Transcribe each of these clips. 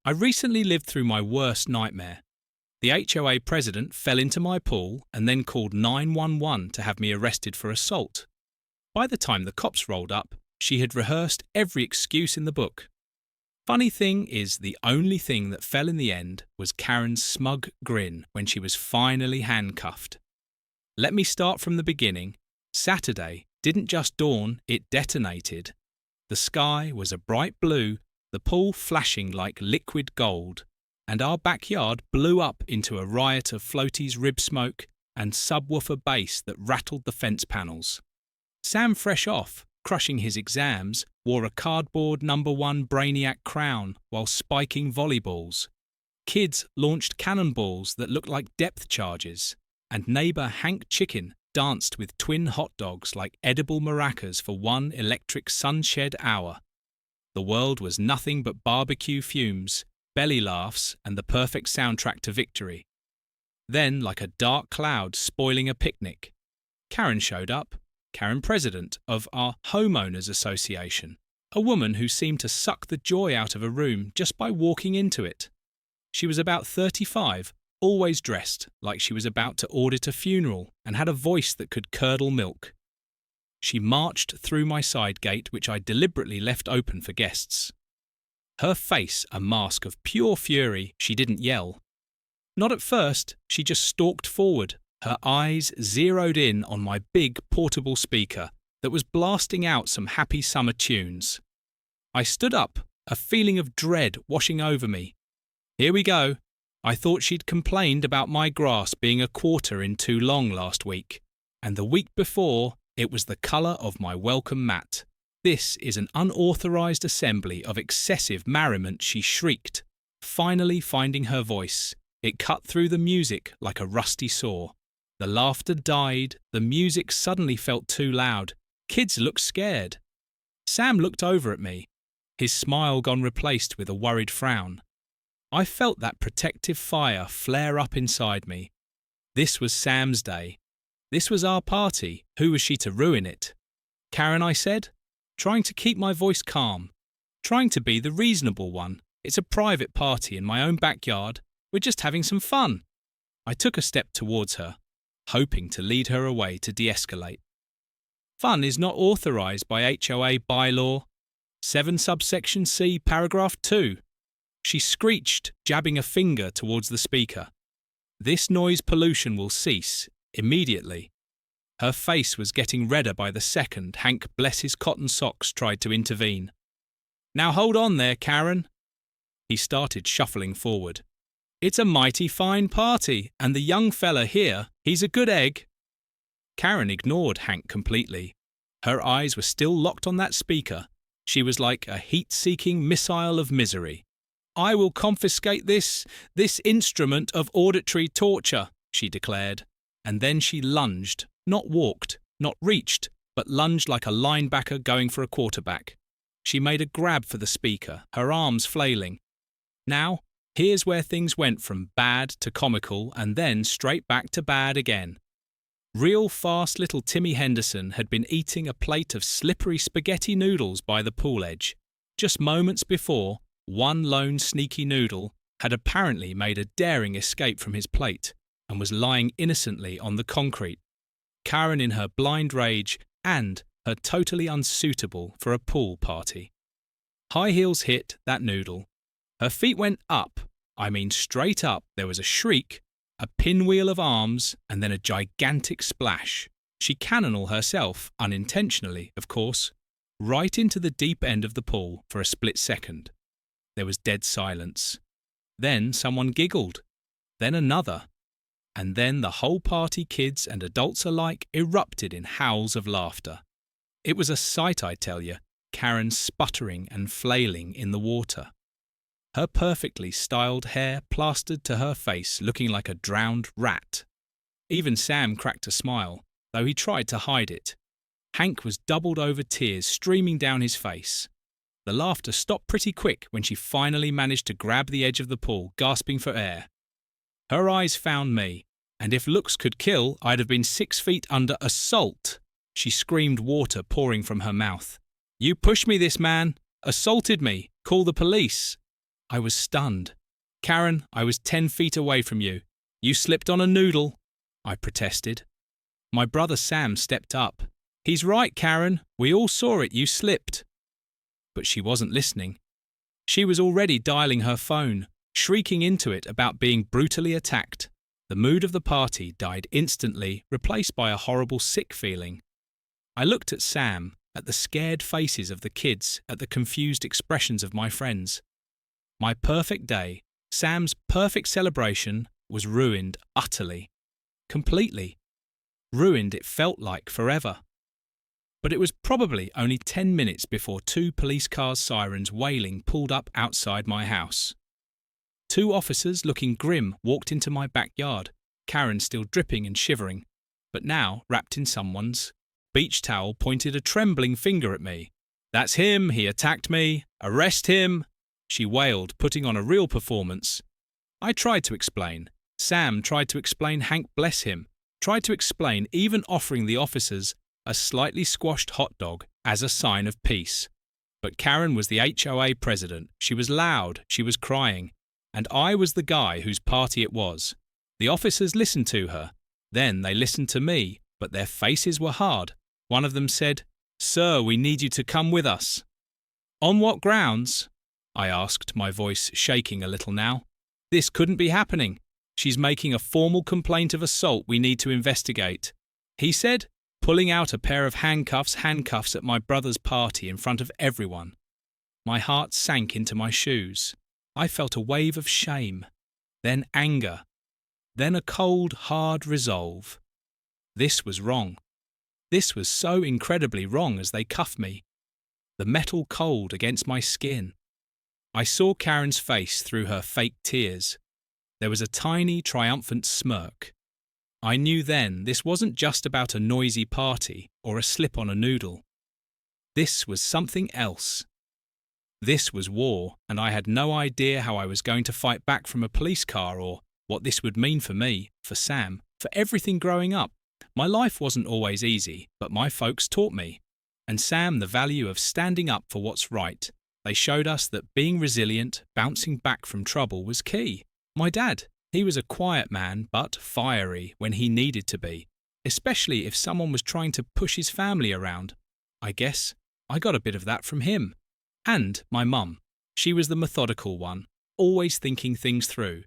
I recently lived through my worst nightmare. The HOA president fell into my pool and then called 911 to have me arrested for assault. By the time the cops rolled up, she had rehearsed every excuse in the book. Funny thing is, the only thing that fell in the end was Karen's smug grin when she was finally handcuffed. Let me start from the beginning. Saturday didn't just dawn, it detonated. The sky was a bright blue, the pool flashing like liquid gold, and our backyard blew up into a riot of floaties rib smoke and subwoofer bass that rattled the fence panels. Sam, fresh off, crushing his exams, wore a cardboard #1 Brainiac crown while spiking volleyballs. Kids launched cannonballs that looked like depth charges, and neighbour Hank Chicken danced with twin hot dogs like edible maracas for one electric sunshed hour. The world was nothing but barbecue fumes, belly laughs, and the perfect soundtrack to victory. Then, like a dark cloud spoiling a picnic, Karen showed up, Karen, president of our Homeowners Association, a woman who seemed to suck the joy out of a room just by walking into it. She was about 35, always dressed like she was about to audit a funeral, and had a voice that could curdle milk. She marched through my side gate, which I deliberately left open for guests. Her face a mask of pure fury, she didn't yell. Not at first, she just stalked forward, her eyes zeroed in on my big portable speaker that was blasting out some happy summer tunes. I stood up, a feeling of dread washing over me. Here we go. I thought she'd complained about my grass being a quarter in too long last week, and the week before it was the colour of my welcome mat. This is an unauthorised assembly of excessive merriment, she shrieked, finally finding her voice. It cut through the music like a rusty saw. The laughter died, the music suddenly felt too loud. Kids looked scared. Sam looked over at me, his smile gone replaced with a worried frown. I felt that protective fire flare up inside me. This was Sam's day. This was our party. Who was she to ruin it? Karen, I said, trying to keep my voice calm, trying to be the reasonable one. It's a private party in my own backyard. We're just having some fun. I took a step towards her, hoping to lead her away to de-escalate. Fun is not authorised by HOA bylaw 7 subsection C paragraph 2. She screeched, jabbing a finger towards the speaker. This noise pollution will cease immediately. Her face was getting redder by the second Hank, bless his cotton socks, tried to intervene. Now hold on there, Karen. He started shuffling forward. It's a mighty fine party, and the young fella here, he's a good egg. Karen ignored Hank completely. Her eyes were still locked on that speaker. She was like a heat-seeking missile of misery. I will confiscate this instrument of auditory torture, she declared. And then she lunged, not walked, not reached, but lunged like a linebacker going for a quarterback. She made a grab for the speaker, her arms flailing. Now, here's where things went from bad to comical and then straight back to bad again. Real fast little Timmy Henderson had been eating a plate of slippery spaghetti noodles by the pool edge. Just moments before, one lone sneaky noodle had apparently made a daring escape from his plate and was lying innocently on the concrete. Karen, in her blind rage and her totally unsuitable for a pool party. High heels hit that noodle. Her feet went up. I mean straight up. There was a shriek, a pinwheel of arms, and then a gigantic splash. She cannonal herself, unintentionally, of course, right into the deep end of the pool for a split second. There was dead silence. Then someone giggled. Then another. And then the whole party, kids and adults alike, erupted in howls of laughter. It was a sight, I tell you, Karen sputtering and flailing in the water. Her perfectly styled hair plastered to her face, looking like a drowned rat. Even Sam cracked a smile, though he tried to hide it. Hank was doubled over, tears streaming down his face. The laughter stopped pretty quick when she finally managed to grab the edge of the pool, gasping for air. Her eyes found me, and if looks could kill, I'd have been 6 feet under assault. She screamed, water pouring from her mouth. You pushed me, this man. Assaulted me. Call the police. I was stunned. "Karen, I was 10 feet away from you. You slipped on a noodle," I protested. My brother Sam stepped up. "He's right, Karen. We all saw it. You slipped." But she wasn't listening. She was already dialing her phone, shrieking into it about being brutally attacked. The mood of the party died instantly, replaced by a horrible sick feeling. I looked at Sam, at the scared faces of the kids, at the confused expressions of my friends. My perfect day, Sam's perfect celebration, was ruined utterly. Completely. Ruined, it felt like, forever. But it was probably only 10 minutes before 2 police cars' sirens wailing pulled up outside my house. 2 officers looking grim walked into my backyard, Karen still dripping and shivering, but now wrapped in someone's beach towel, pointed a trembling finger at me. "That's him, he attacked me. Arrest him," she wailed, putting on a real performance. I tried to explain. Sam tried to explain, Hank bless him, tried to explain, even offering the officers a slightly squashed hot dog as a sign of peace. But Karen was the HOA president. She was loud, she was crying, and I was the guy whose party it was. The officers listened to her. Then they listened to me, but their faces were hard. One of them said, "Sir, we need you to come with us." "On what grounds?" I asked, my voice shaking a little now. "This couldn't be happening. She's making a formal complaint of assault we need to investigate," he said, pulling out a pair of handcuffs at my brother's party in front of everyone. My heart sank into my shoes. I felt a wave of shame, then anger, then a cold, hard resolve. This was wrong. This was so incredibly wrong as they cuffed me, the metal cold against my skin. I saw Karen's face through her fake tears. There was a tiny, triumphant smirk. I knew then this wasn't just about a noisy party or a slip on a noodle. This was something else. This was war, and I had no idea how I was going to fight back from a police car or what this would mean for me, for Sam, for everything growing up. My life wasn't always easy, but my folks taught me. And Sam the value of standing up for what's right. They showed us that being resilient, bouncing back from trouble was key. My dad, he was a quiet man, but fiery when he needed to be, especially if someone was trying to push his family around. I guess I got a bit of that from him. And my mum. She was the methodical one, always thinking things through,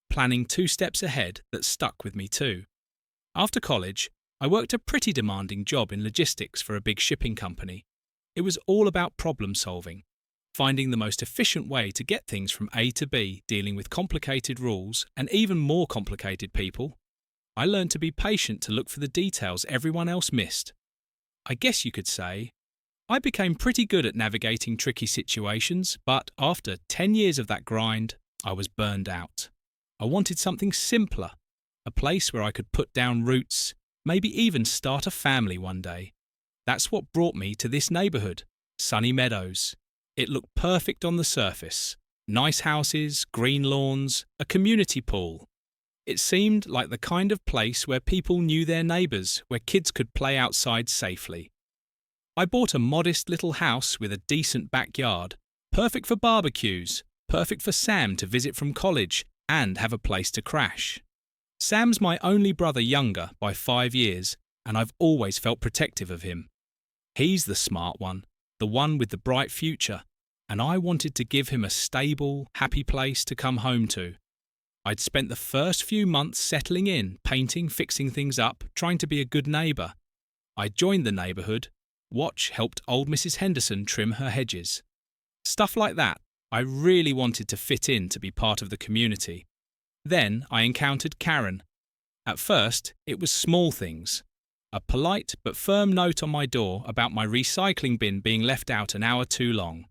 planning 2 steps ahead that stuck with me too. After college, I worked a pretty demanding job in logistics for a big shipping company. It was all about problem solving, finding the most efficient way to get things from A to B, dealing with complicated rules and even more complicated people. I learned to be patient, to look for the details everyone else missed. I guess you could say I became pretty good at navigating tricky situations, but after 10 years of that grind, I was burned out. I wanted something simpler, a place where I could put down roots, maybe even start a family one day. That's what brought me to this neighbourhood, Sunny Meadows. It looked perfect on the surface. Nice houses, green lawns, a community pool. It seemed like the kind of place where people knew their neighbours, where kids could play outside safely. I bought a modest little house with a decent backyard, perfect for barbecues, perfect for Sam to visit from college and have a place to crash. Sam's my only brother younger by 5 years, and I've always felt protective of him. He's the smart one, the one with the bright future, and I wanted to give him a stable, happy place to come home to. I'd spent the first few months settling in, painting, fixing things up, trying to be a good neighbour. I joined the neighbourhood. Watch helped old Mrs. Henderson trim her hedges. Stuff like that. I really wanted to fit in, to be part of the community. Then I encountered Karen. At first, it was small things. A polite but firm note on my door about my recycling bin being left out an hour too long.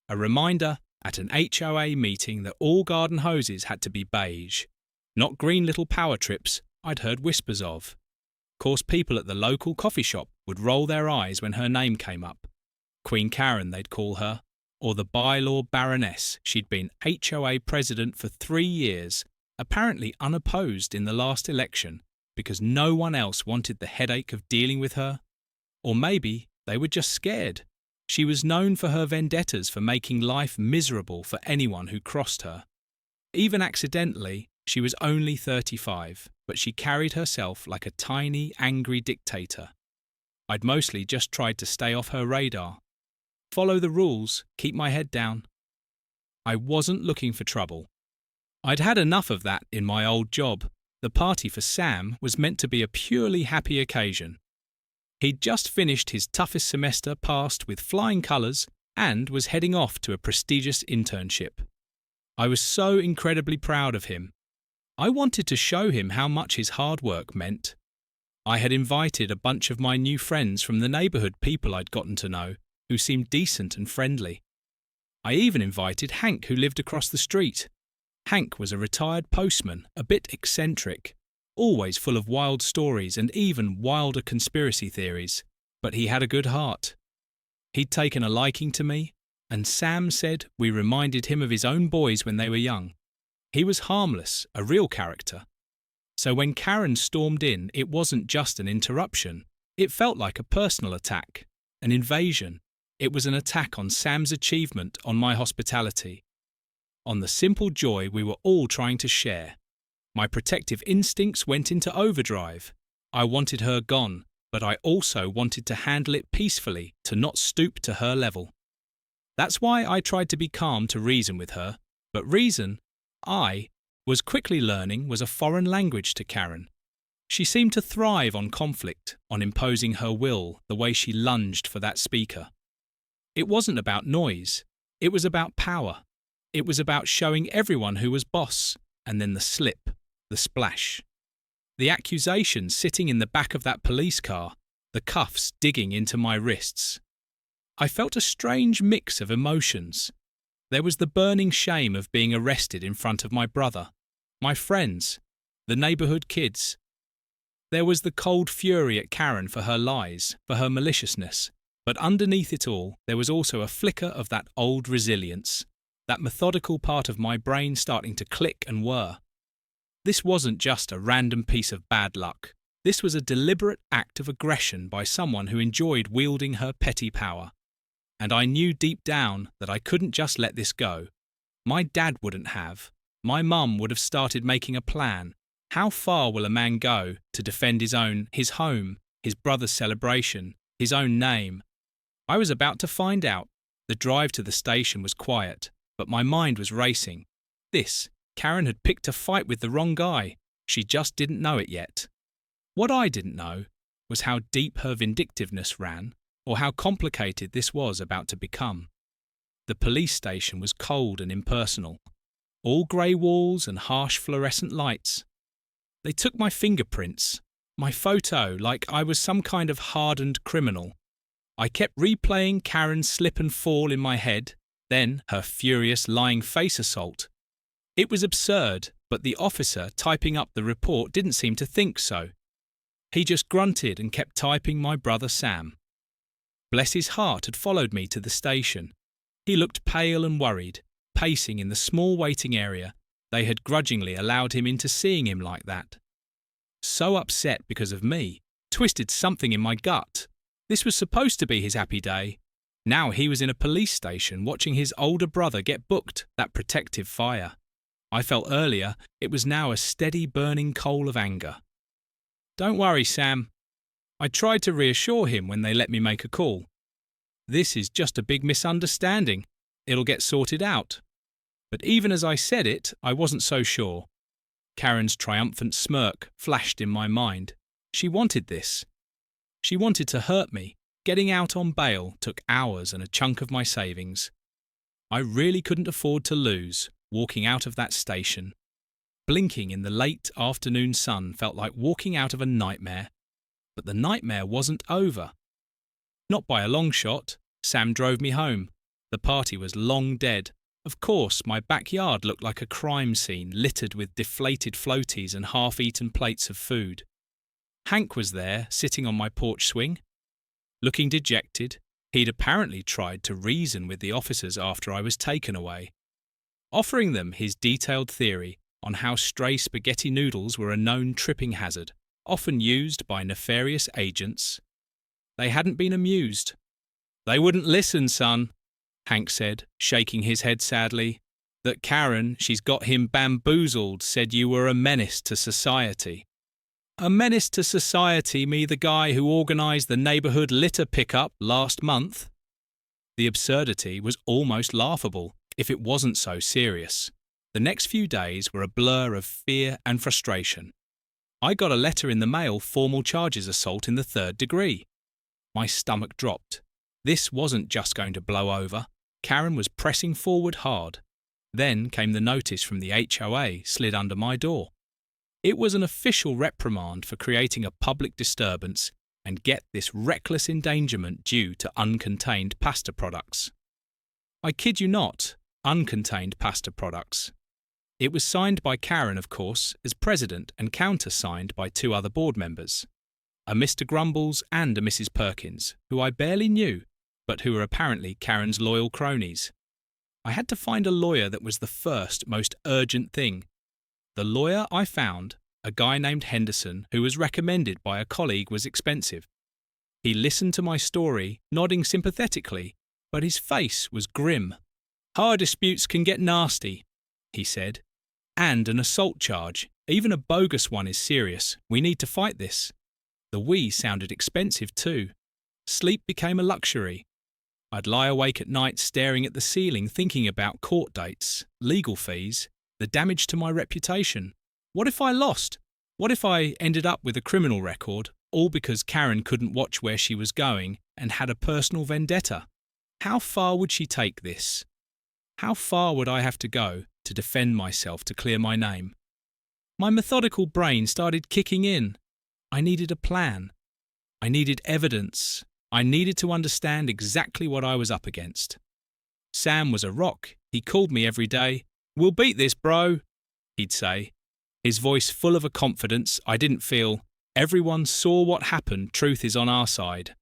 A reminder at an HOA meeting that all garden hoses had to be beige. Not green little power trips I'd heard whispers of. Of course, people at the local coffee shop would roll their eyes when her name came up. Queen Karen, they'd call her, or the bylaw Baroness. She'd been HOA president for 3 years, apparently unopposed in the last election because no one else wanted the headache of dealing with her. Or maybe they were just scared. She was known for her vendettas for making life miserable for anyone who crossed her. Even accidentally, she was only 35, but she carried herself like a tiny, angry dictator. I'd mostly just tried to stay off her radar. Follow the rules, keep my head down. I wasn't looking for trouble. I'd had enough of that in my old job. The party for Sam was meant to be a purely happy occasion. He'd just finished his toughest semester passed with flying colours and was heading off to a prestigious internship. I was so incredibly proud of him. I wanted to show him how much his hard work meant. I had invited a bunch of my new friends from the neighbourhood, people I'd gotten to know, who seemed decent and friendly. I even invited Hank, who lived across the street. Hank was a retired postman, a bit eccentric, always full of wild stories and even wilder conspiracy theories, but he had a good heart. He'd taken a liking to me, and Sam said we reminded him of his own boys when they were young. He was harmless, a real character. So when Karen stormed in, it wasn't just an interruption. It felt like a personal attack, an invasion. It was an attack on Sam's achievement, on my hospitality, on the simple joy we were all trying to share. My protective instincts went into overdrive. I wanted her gone, but I also wanted to handle it peacefully, to not stoop to her level. That's why I tried to be calm, to reason with her, but reason, I was quickly learning, was a foreign language to Karen. She seemed to thrive on conflict, on imposing her will, the way she lunged for that speaker. It wasn't about noise. It was about power. It was about showing everyone who was boss, and then the slip, the splash. The accusations sitting in the back of that police car, the cuffs digging into my wrists. I felt a strange mix of emotions. There was the burning shame of being arrested in front of my brother, my friends, the neighbourhood kids. There was the cold fury at Karen for her lies, for her maliciousness. But underneath it all, there was also a flicker of that old resilience, that methodical part of my brain starting to click and whir. This wasn't just a random piece of bad luck. This was a deliberate act of aggression by someone who enjoyed wielding her petty power. And I knew deep down that I couldn't just let this go. My dad wouldn't have. My mum would have started making a plan. How far will a man go to defend his own, his home, his brother's celebration, his own name? I was about to find out. The drive to the station was quiet, but my mind was racing. Karen had picked a fight with the wrong guy. She just didn't know it yet. What I didn't know was how deep her vindictiveness ran, or how complicated this was about to become. The police station was cold and impersonal. All grey walls and harsh fluorescent lights. They took my fingerprints, my photo, like I was some kind of hardened criminal. I kept replaying Karen's slip and fall in my head, then her furious lying face assault. It was absurd, but the officer typing up the report didn't seem to think so. He just grunted and kept typing my brother Sam. Bless his heart had followed me to the station. He looked pale and worried, pacing in the small waiting area. They had grudgingly allowed him into seeing him like that. So upset because of me, twisted something in my gut. This was supposed to be his happy day. Now he was in a police station watching his older brother get booked, that protective fire. I felt earlier it was now a steady burning coal of anger. Don't worry, Sam. I tried to reassure him when they let me make a call. This is just a big misunderstanding. It'll get sorted out. But even as I said it, I wasn't so sure. Karen's triumphant smirk flashed in my mind. She wanted this. She wanted to hurt me. Getting out on bail took hours and a chunk of my savings. I really couldn't afford to lose, walking out of that station. Blinking in the late afternoon sun felt like walking out of a nightmare. But the nightmare wasn't over. Not by a long shot. Sam drove me home. The party was long dead. Of course, my backyard looked like a crime scene littered with deflated floaties and half-eaten plates of food. Hank was there, sitting on my porch swing. Looking dejected, he'd apparently tried to reason with the officers after I was taken away, offering them his detailed theory on how stray spaghetti noodles were a known tripping hazard, often used by nefarious agents. They hadn't been amused. They wouldn't listen, son, Hank said, shaking his head sadly. That Karen, she's got him bamboozled, said you were a menace to society. A menace to society, me the guy who organised the neighbourhood litter pickup last month? The absurdity was almost laughable, if it wasn't so serious. The next few days were a blur of fear and frustration. I got a letter in the mail, formal charges assault in the 3rd degree. My stomach dropped. This wasn't just going to blow over. Karen was pressing forward hard. Then came the notice from the HOA slid under my door. It was an official reprimand for creating a public disturbance and get this reckless endangerment due to uncontained pasta products. I kid you not, uncontained pasta products. It was signed by Karen, of course, as president and countersigned by 2 other board members, a Mr. Grumbles and a Mrs. Perkins, who I barely knew, but who were apparently Karen's loyal cronies. I had to find a lawyer that was the first, most urgent thing. The lawyer I found, a guy named Henderson, who was recommended by a colleague, was expensive. He listened to my story, nodding sympathetically, but his face was grim. Hire disputes can get nasty, he said. And an assault charge, even a bogus one, is serious. We need to fight this. The "we" sounded expensive too. Sleep became a luxury. I'd lie awake at night staring at the ceiling thinking about court dates, legal fees, the damage to my reputation. What if I lost? What if I ended up with a criminal record, all because Karen couldn't watch where she was going and had a personal vendetta? How far would she take this? How far would I have to go to defend myself to clear my name? My methodical brain started kicking in. I needed a plan. I needed evidence. I needed to understand exactly what I was up against. Sam was a rock. He called me every day. "We'll beat this, bro," he'd say. His voice full of a confidence I didn't feel. Everyone saw what happened. Truth is on our side.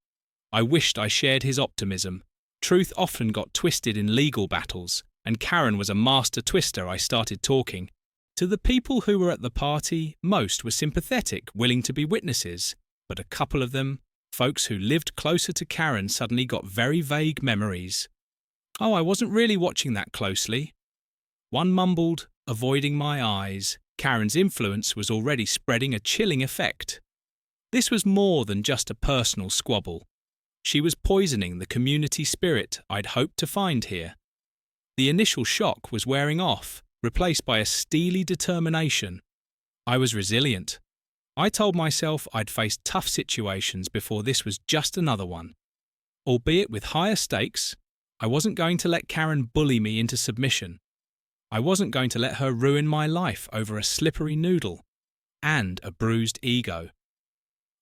I wished I shared his optimism. Truth often got twisted in legal battles, and Karen was a master twister. I started talking. To the people who were at the party, most were sympathetic, willing to be witnesses, but a couple of them, folks who lived closer to Karen, suddenly got very vague memories. "Oh, I wasn't really watching that closely." One mumbled, avoiding my eyes. Karen's influence was already spreading a chilling effect. This was more than just a personal squabble. She was poisoning the community spirit I'd hoped to find here. The initial shock was wearing off, replaced by a steely determination. I was resilient. I told myself I'd faced tough situations before this was just another one. Albeit with higher stakes, I wasn't going to let Karen bully me into submission. I wasn't going to let her ruin my life over a slippery noodle and a bruised ego.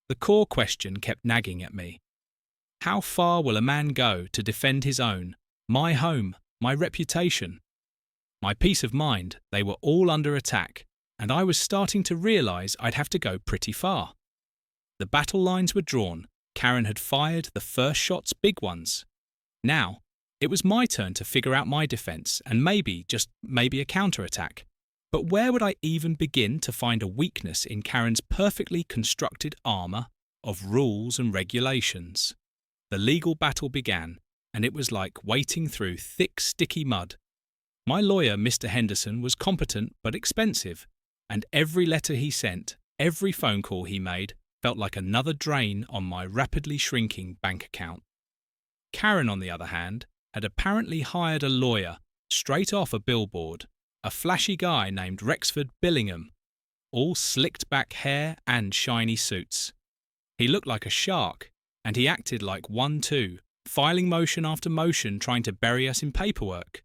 The core question kept nagging at me. How far will a man go to defend his own, my home, my reputation? My peace of mind, they were all under attack, and I was starting to realise I'd have to go pretty far. The battle lines were drawn. Karen had fired the first shots, big ones. Now, it was my turn to figure out my defence and maybe, just maybe, a counterattack. But where would I even begin to find a weakness in Karen's perfectly constructed armour of rules and regulations? The legal battle began, and it was like wading through thick, sticky mud. My lawyer, Mr. Henderson, was competent but expensive, and every letter he sent, every phone call he made, felt like another drain on my rapidly shrinking bank account. Karen, on the other hand, had apparently hired a lawyer straight off a billboard, a flashy guy named Rexford Billingham, all slicked back hair and shiny suits. He looked like a shark, and he acted like one too, filing motion after motion trying to bury us in paperwork.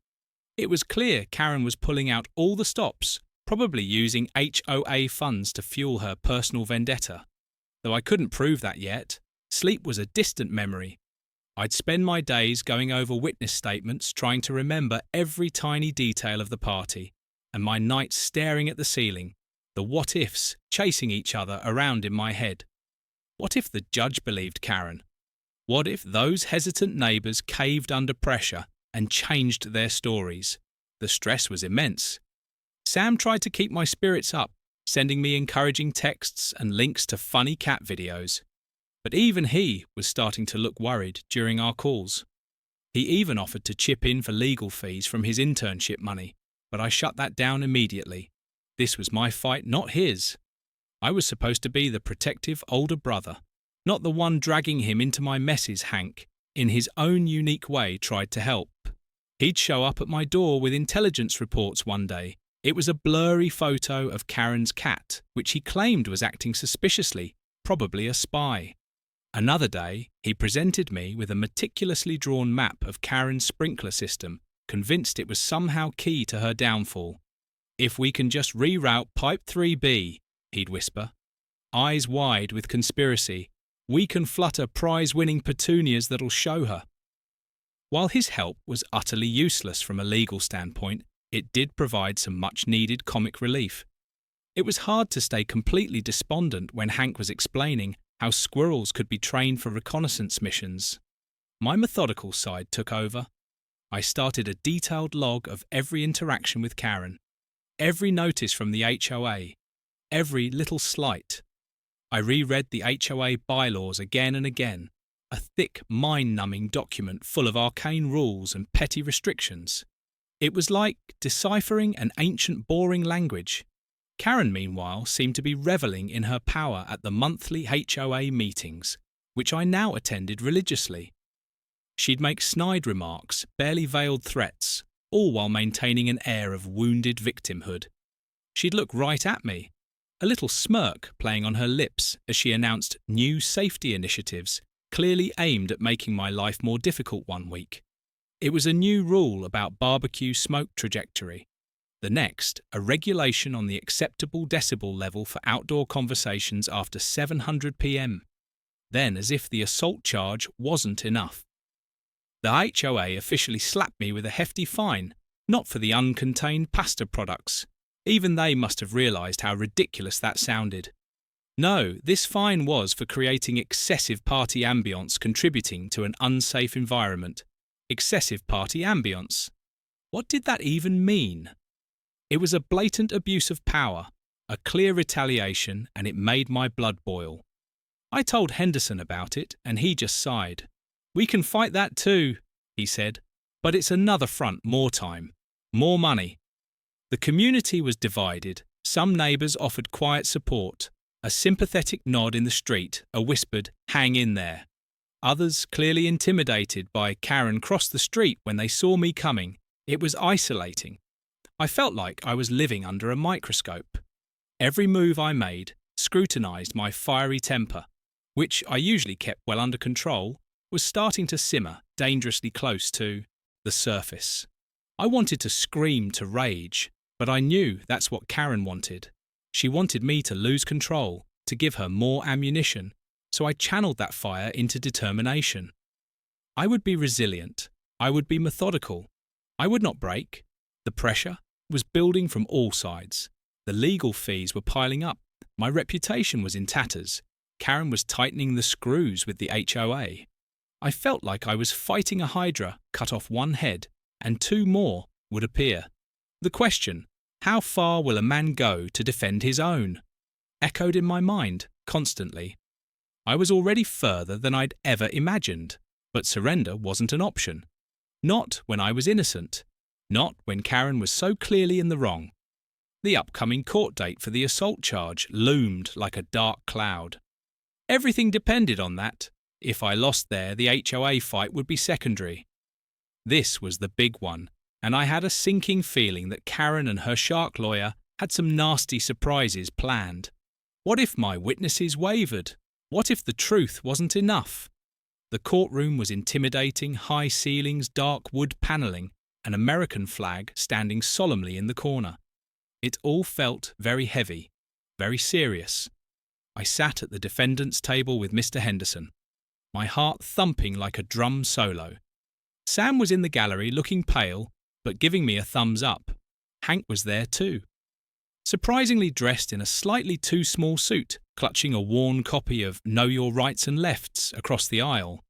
It was clear Karen was pulling out all the stops, probably using HOA funds to fuel her personal vendetta. Though I couldn't prove that yet. Sleep was a distant memory. I'd spend my days going over witness statements, trying to remember every tiny detail of the party, and my nights staring at the ceiling, the what-ifs chasing each other around in my head. What if the judge believed Karen? What if those hesitant neighbours caved under pressure and changed their stories? The stress was immense. Sam tried to keep my spirits up, sending me encouraging texts and links to funny cat videos. But even he was starting to look worried during our calls. He even offered to chip in for legal fees from his internship money, but I shut that down immediately. This was my fight, not his. I was supposed to be the protective older brother, not the one dragging him into my messes. Hank, in his own unique way, tried to help. He'd show up at my door with intelligence reports one day. It was a blurry photo of Karen's cat, which he claimed was acting suspiciously, probably a spy. Another day, he presented me with a meticulously drawn map of Karen's sprinkler system, convinced it was somehow key to her downfall. "If we can just reroute Pipe 3B, he'd whisper, eyes wide with conspiracy, "we can flutter prize-winning petunias that'll show her." While his help was utterly useless from a legal standpoint, it did provide some much-needed comic relief. It was hard to stay completely despondent when Hank was explaining how squirrels could be trained for reconnaissance missions. My methodical side took over. I started a detailed log of every interaction with Karen, every notice from the HOA, every little slight. I reread the HOA bylaws again and again, a thick, mind-numbing document full of arcane rules and petty restrictions. It was like deciphering an ancient, boring language. Karen, meanwhile, seemed to be revelling in her power at the monthly HOA meetings, which I now attended religiously. She'd make snide remarks, barely veiled threats, all while maintaining an air of wounded victimhood. She'd look right at me, a little smirk playing on her lips as she announced new safety initiatives, clearly aimed at making my life more difficult one week. It was a new rule about barbecue smoke trajectory. The next, a regulation on the acceptable decibel level for outdoor conversations after 700 p.m. Then, as if the assault charge wasn't enough, the HOA officially slapped me with a hefty fine, not for the uncontained pasta products. Even they must have realised how ridiculous that sounded. No, this fine was for creating excessive party ambience contributing to an unsafe environment. Excessive party ambience. What did that even mean? It was a blatant abuse of power, a clear retaliation, and it made my blood boil. I told Henderson about it, and he just sighed. "We can fight that too," he said, "but it's another front, more time, more money." The community was divided. Some neighbours offered quiet support, a sympathetic nod in the street, a whispered, "hang in there." Others, clearly intimidated by Karen, crossed the street when they saw me coming. It was isolating. I felt like I was living under a microscope. Every move I made scrutinised my fiery temper, which I usually kept well under control, was starting to simmer dangerously close to the surface. I wanted to scream, to rage, but I knew that's what Karen wanted. She wanted me to lose control, to give her more ammunition, so I channeled that fire into determination. I would be resilient. I would be methodical. I would not break. The pressure was building from all sides. The legal fees were piling up. My reputation was in tatters. Karen was tightening the screws with the HOA. I felt like I was fighting a hydra, cut off one head, and two more would appear. The question, how far will a man go to defend his own, echoed in my mind constantly. I was already further than I'd ever imagined, but surrender wasn't an option. Not when I was innocent. Not when Karen was so clearly in the wrong. The upcoming court date for the assault charge loomed like a dark cloud. Everything depended on that. If I lost there, the HOA fight would be secondary. This was the big one, and I had a sinking feeling that Karen and her shark lawyer had some nasty surprises planned. What if my witnesses wavered? What if the truth wasn't enough? The courtroom was intimidating, high ceilings, dark wood panelling, an American flag standing solemnly in the corner. It all felt very heavy, very serious. I sat at the defendant's table with Mr. Henderson, my heart thumping like a drum solo. Sam was in the gallery looking pale, but giving me a thumbs up. Hank was there too. Surprisingly dressed in a slightly too small suit, clutching a worn copy of Know Your Rights and Lefts across the aisle.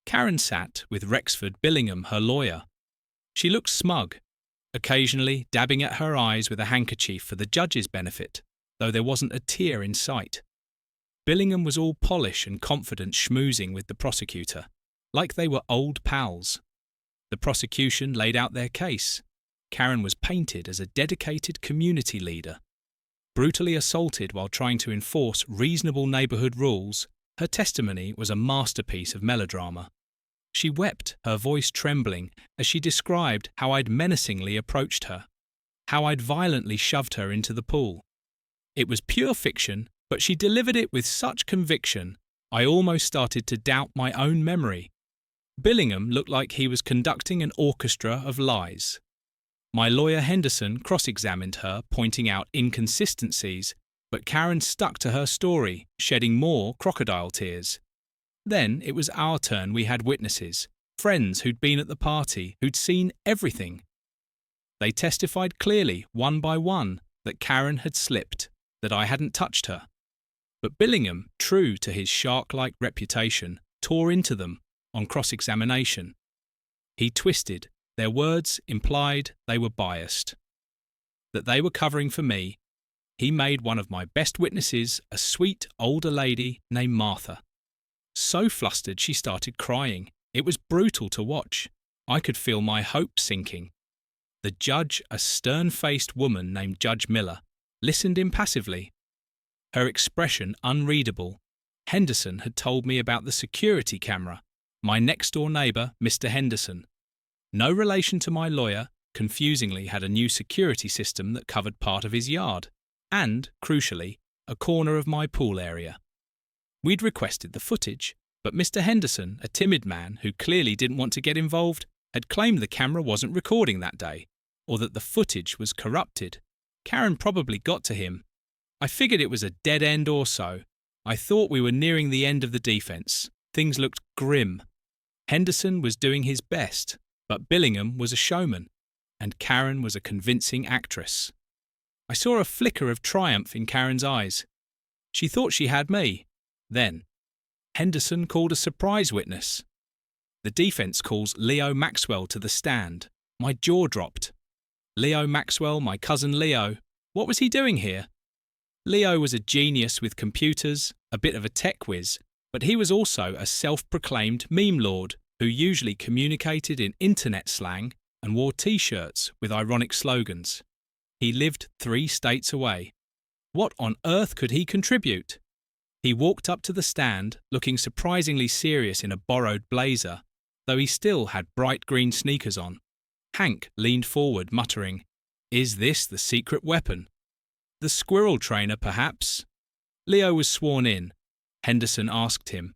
Karen sat with Rexford Billingham, her lawyer. She looked smug, occasionally dabbing at her eyes with a handkerchief for the judge's benefit, though there wasn't a tear in sight. Billingham was all polish and confident schmoozing with the prosecutor, like they were old pals. The prosecution laid out their case. Karen was painted as a dedicated community leader. Brutally assaulted while trying to enforce reasonable neighbourhood rules, her testimony was a masterpiece of melodrama. She wept, her voice trembling, as she described how I'd menacingly approached her, how I'd violently shoved her into the pool. It was pure fiction, but she delivered it with such conviction, I almost started to doubt my own memory. Billingham looked like he was conducting an orchestra of lies. My lawyer Henderson cross-examined her, pointing out inconsistencies, but Karen stuck to her story, shedding more crocodile tears. Then it was our turn. We had witnesses, friends who'd been at the party, who'd seen everything. They testified clearly, one by one, that Karen had slipped, that I hadn't touched her. But Billingham, true to his shark-like reputation, tore into them on cross-examination. He twisted. Their words implied they were biased, that they were covering for me. He made one of my best witnesses a sweet older lady named Martha. So flustered she started crying. It was brutal to watch. I could feel my hopes sinking. The judge, a stern-faced woman named Judge Miller, listened impassively. Her expression unreadable. Henderson had told me about the security camera. My next-door neighbour, Mr. Henderson, no relation to my lawyer, confusingly had a new security system that covered part of his yard and, crucially, a corner of my pool area. We'd requested the footage, but Mr. Henderson, a timid man who clearly didn't want to get involved, had claimed the camera wasn't recording that day, or that the footage was corrupted. Karen probably got to him. I figured it was a dead end or so. I thought we were nearing the end of the defence. Things looked grim. Henderson was doing his best, but Billingham was a showman, and Karen was a convincing actress. I saw a flicker of triumph in Karen's eyes. She thought she had me. Then, Henderson called a surprise witness. The defence calls Leo Maxwell to the stand. My jaw dropped. Leo Maxwell, my cousin Leo. What was he doing here? Leo was a genius with computers, a bit of a tech whiz, but he was also a self-proclaimed meme lord who usually communicated in internet slang and wore T-shirts with ironic slogans. He lived 3 states away. What on earth could he contribute? He walked up to the stand, looking surprisingly serious in a borrowed blazer, though he still had bright green sneakers on. Hank leaned forward, muttering, "Is this the secret weapon? The squirrel trainer, perhaps?" Leo was sworn in. Henderson asked him,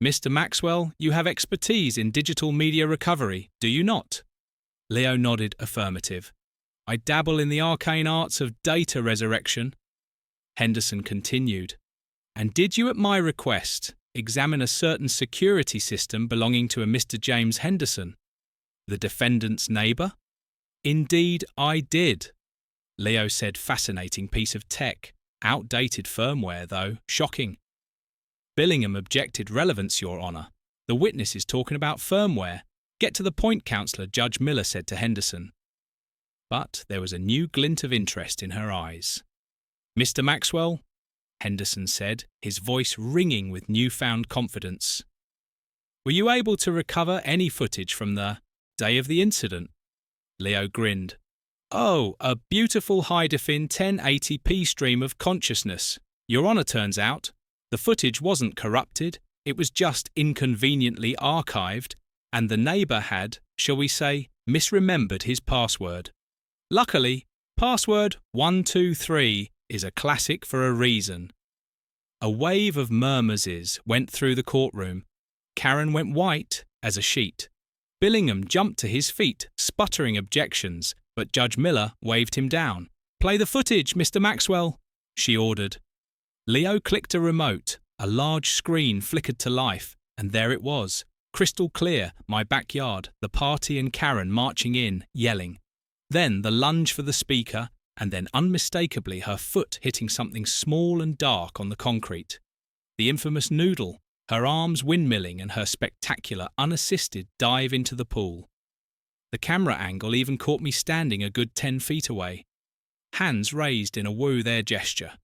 "Mr. Maxwell, you have expertise in digital media recovery, do you not?" Leo nodded affirmative. "I dabble in the arcane arts of data resurrection." Henderson continued, "And did you, at my request, examine a certain security system belonging to a Mr. James Henderson, the defendant's neighbour?" "Indeed, I did." Leo said, "Fascinating piece of tech. Outdated firmware, though. Shocking." Billingham objected. "Relevance, Your Honour. The witness is talking about firmware. Get to the point, Counsellor," Judge Miller said to Henderson. But there was a new glint of interest in her eyes. "Mr. Maxwell," Henderson said, his voice ringing with newfound confidence, "were you able to recover any footage from the day of the incident?" Leo grinned. "Oh, a beautiful high-defin 1080p stream of consciousness. Your Honour, turns out, the footage wasn't corrupted, it was just inconveniently archived, and the neighbour had, shall we say, misremembered his password. Luckily, password 123 is a classic for a reason." A wave of murmurs went through the courtroom. Karen went white as a sheet. Billingham jumped to his feet, sputtering objections, but Judge Miller waved him down. "Play the footage, Mr. Maxwell," she ordered. Leo clicked a remote. A large screen flickered to life, and there it was, crystal clear, my backyard, the party and Karen marching in, yelling. Then the lunge for the speaker, and then unmistakably her foot hitting something small and dark on the concrete. The infamous noodle, her arms windmilling, and her spectacular, unassisted dive into the pool. The camera angle even caught me standing a good 10 feet away. Hands raised in a woo there gesture.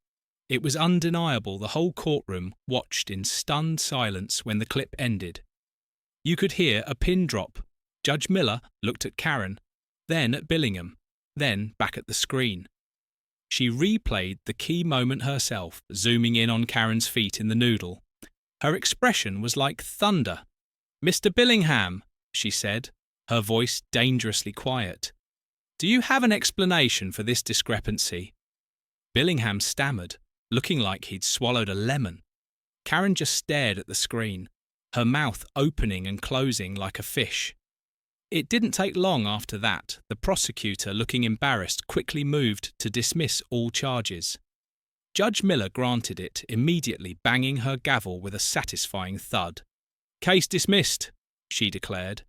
It was undeniable the whole courtroom watched in stunned silence when the clip ended. You could hear a pin drop. Judge Miller looked at Karen, then at Billingham, then back at the screen. She replayed the key moment herself, zooming in on Karen's feet in the noodle. Her expression was like thunder. "Mr. Billingham," she said, her voice dangerously quiet. "Do you have an explanation for this discrepancy?" Billingham stammered, looking like he'd swallowed a lemon. Karen just stared at the screen, her mouth opening and closing like a fish. It didn't take long after that. The prosecutor, looking embarrassed, quickly moved to dismiss all charges. Judge Miller granted it, immediately banging her gavel with a satisfying thud. "Case dismissed," she declared.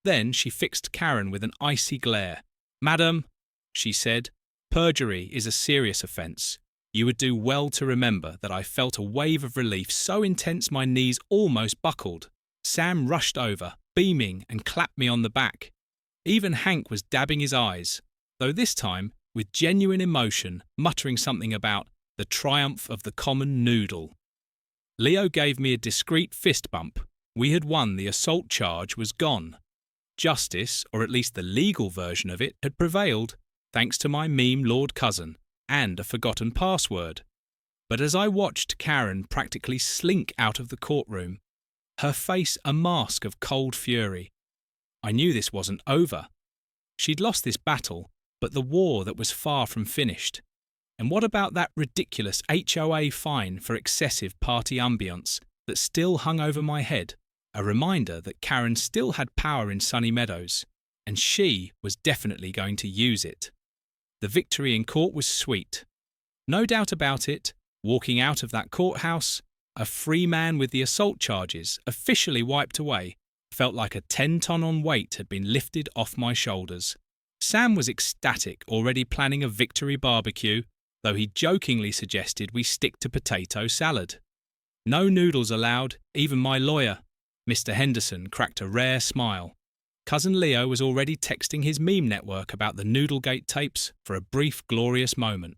Then she fixed Karen with an icy glare. "Madam," she said, "perjury is a serious offence. You would do well to remember that I felt a wave of relief so intense my knees almost buckled. Sam rushed over, beaming, and clapped me on the back. Even Hank was dabbing his eyes, though this time with genuine emotion, muttering something about the triumph of the common noodle. Leo gave me a discreet fist bump. We had won. The assault charge was gone. Justice, or at least the legal version of it, had prevailed, thanks to my meme Lord Cousin and a forgotten password. But as I watched Karen practically slink out of the courtroom, her face a mask of cold fury, I knew this wasn't over. She'd lost this battle, but the war that was far from finished. And what about that ridiculous HOA fine for excessive party ambience that still hung over my head? A reminder that Karen still had power in Sunny Meadows, and she was definitely going to use it. The victory in court was sweet. No doubt about it, walking out of that courthouse, a free man with the assault charges officially wiped away, felt like a 10-ton weight had been lifted off my shoulders. Sam was ecstatic, already planning a victory barbecue, though he jokingly suggested we stick to potato salad. No noodles allowed, even my lawyer, Mr. Henderson, cracked a rare smile. Cousin Leo was already texting his meme network about the Noodlegate tapes for a brief, glorious moment.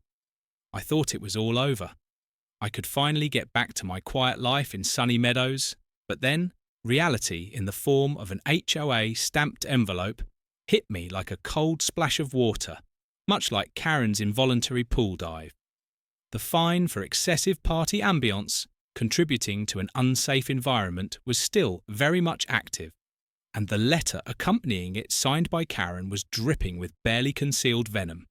I thought it was all over. I could finally get back to my quiet life in Sunny Meadows, but then reality in the form of an HOA stamped envelope hit me like a cold splash of water, much like Karen's involuntary pool dive. The fine for excessive party ambience, contributing to an unsafe environment, was still very much active, and the letter accompanying it, signed by Karen, was dripping with barely concealed venom.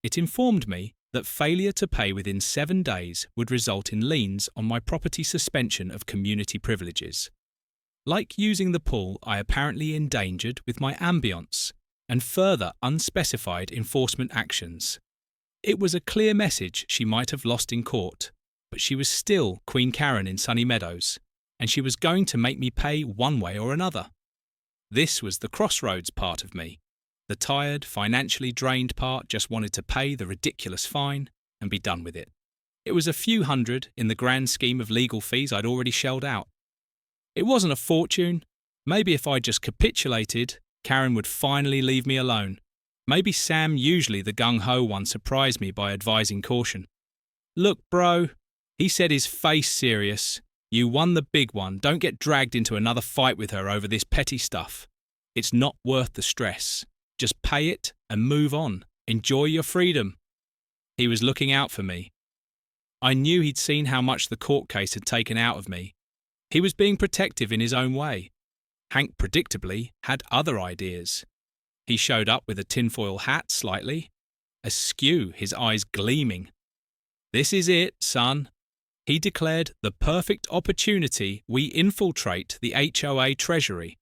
It informed me that failure to pay within 7 days would result in liens on my property suspension of community privileges. Like using the pool, I apparently endangered with my ambience and further unspecified enforcement actions. It was a clear message she might have lost in court, but she was still Queen Karen in Sunny Meadows, and she was going to make me pay one way or another. This was the crossroads part of me. The tired, financially drained part just wanted to pay the ridiculous fine and be done with it. It was a few hundred in the grand scheme of legal fees I'd already shelled out. It wasn't a fortune. Maybe if I just capitulated, Karen would finally leave me alone. Maybe Sam, usually the gung-ho one, surprised me by advising caution. "Look, bro," he said, his face serious. "You won the big one. Don't get dragged into another fight with her over this petty stuff. It's not worth the stress. Just pay it and move on. Enjoy your freedom." He was looking out for me. I knew he'd seen how much the court case had taken out of me. He was being protective in his own way. Hank, predictably, had other ideas. He showed up with a tinfoil hat, slightly askew, his eyes gleaming. "This is it, son," he declared, "the perfect opportunity. We infiltrate the HOA treasury,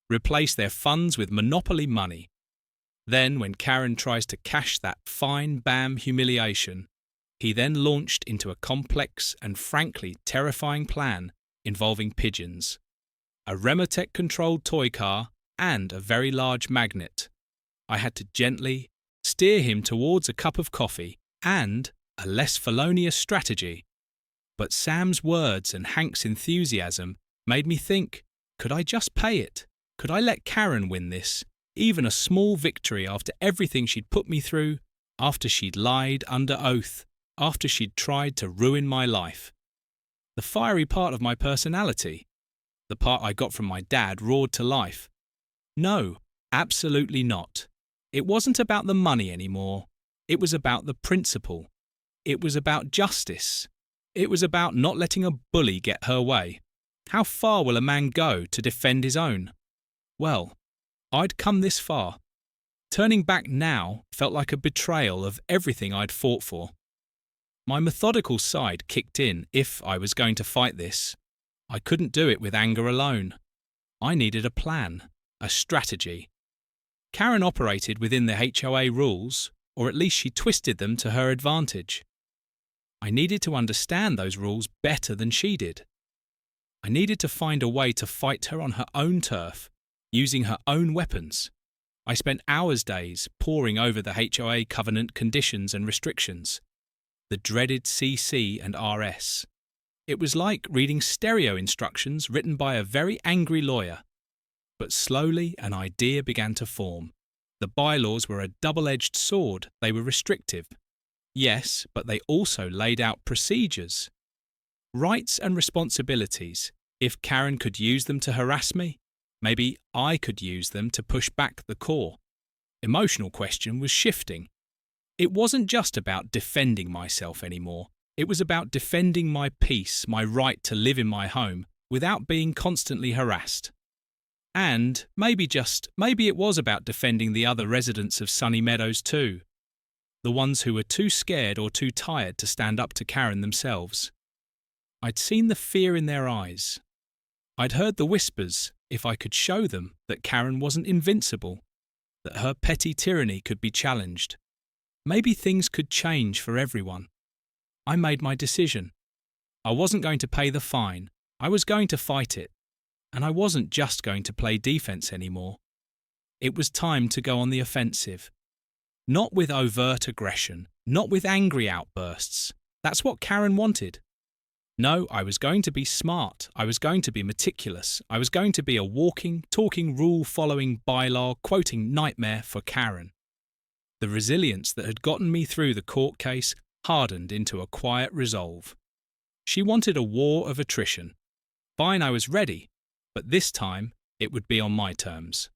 replace their funds with monopoly money. Then, when Karen tries to cash that fine bam humiliation, he then launched into a complex and frankly terrifying plan involving pigeons, a Remotech-controlled toy car, and a very large magnet. I had to gently steer him towards a cup of coffee and a less felonious strategy. But Sam's words and Hank's enthusiasm made me think, could I just pay it? Could I let Karen win this? Even a small victory after everything she'd put me through, after she'd lied under oath, after she'd tried to ruin my life. The fiery part of my personality, the part I got from my dad, roared to life. No, absolutely not. It wasn't about the money anymore. It was about the principle. It was about justice. It was about not letting a bully get her way. How far will a man go to defend his own? Well, I'd come this far. Turning back now felt like a betrayal of everything I'd fought for. My methodical side kicked in if I was going to fight this. I couldn't do it with anger alone. I needed a plan, a strategy. Karen operated within the HOA rules, or at least she twisted them to her advantage. I needed to understand those rules better than she did. I needed to find a way to fight her on her own turf, using her own weapons. I spent days poring over the HOA covenant conditions and restrictions, the dreaded CC and RS. It was like reading stereo instructions written by a very angry lawyer. But slowly an idea began to form. The bylaws were a double-edged sword. They were restrictive. Yes, but they also laid out procedures. Rights and responsibilities. If Karen could use them to harass me, maybe I could use them to push back the core. Emotional question was shifting. It wasn't just about defending myself anymore. It was about defending my peace, my right to live in my home, without being constantly harassed. And maybe it was about defending the other residents of Sunny Meadows too. The ones who were too scared or too tired to stand up to Karen themselves. I'd seen the fear in their eyes. I'd heard the whispers, if I could show them that Karen wasn't invincible, that her petty tyranny could be challenged. Maybe things could change for everyone. I made my decision. I wasn't going to pay the fine. I was going to fight it. And I wasn't just going to play defense anymore. It was time to go on the offensive. Not with overt aggression, not with angry outbursts. That's what Karen wanted. No, I was going to be smart. I was going to be meticulous. I was going to be a walking, talking, rule-following, bylaw-quoting nightmare for Karen. The resilience that had gotten me through the court case hardened into a quiet resolve. She wanted a war of attrition. Fine, I was ready, but this time it would be on my terms.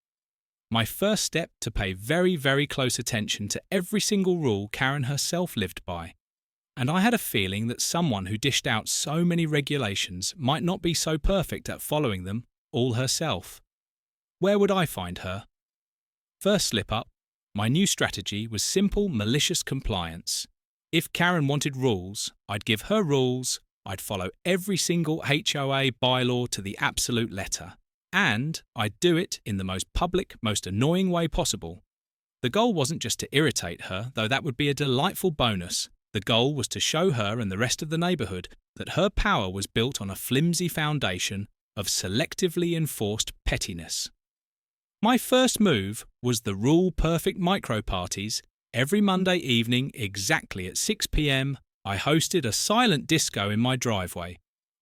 My first step to pay very, very close attention to every single rule Karen herself lived by. And I had a feeling that someone who dished out so many regulations might not be so perfect at following them all herself. Where would I find her? First slip-up, my new strategy was simple, malicious compliance. If Karen wanted rules, I'd give her rules, I'd follow every single HOA bylaw to the absolute letter. And I'd do it in the most public, most annoying way possible. The goal wasn't just to irritate her, though that would be a delightful bonus. The goal was to show her and the rest of the neighbourhood that her power was built on a flimsy foundation of selectively enforced pettiness. My first move was the rule-perfect micro-parties. Every Monday evening, exactly at 6 p.m, I hosted a silent disco in my driveway.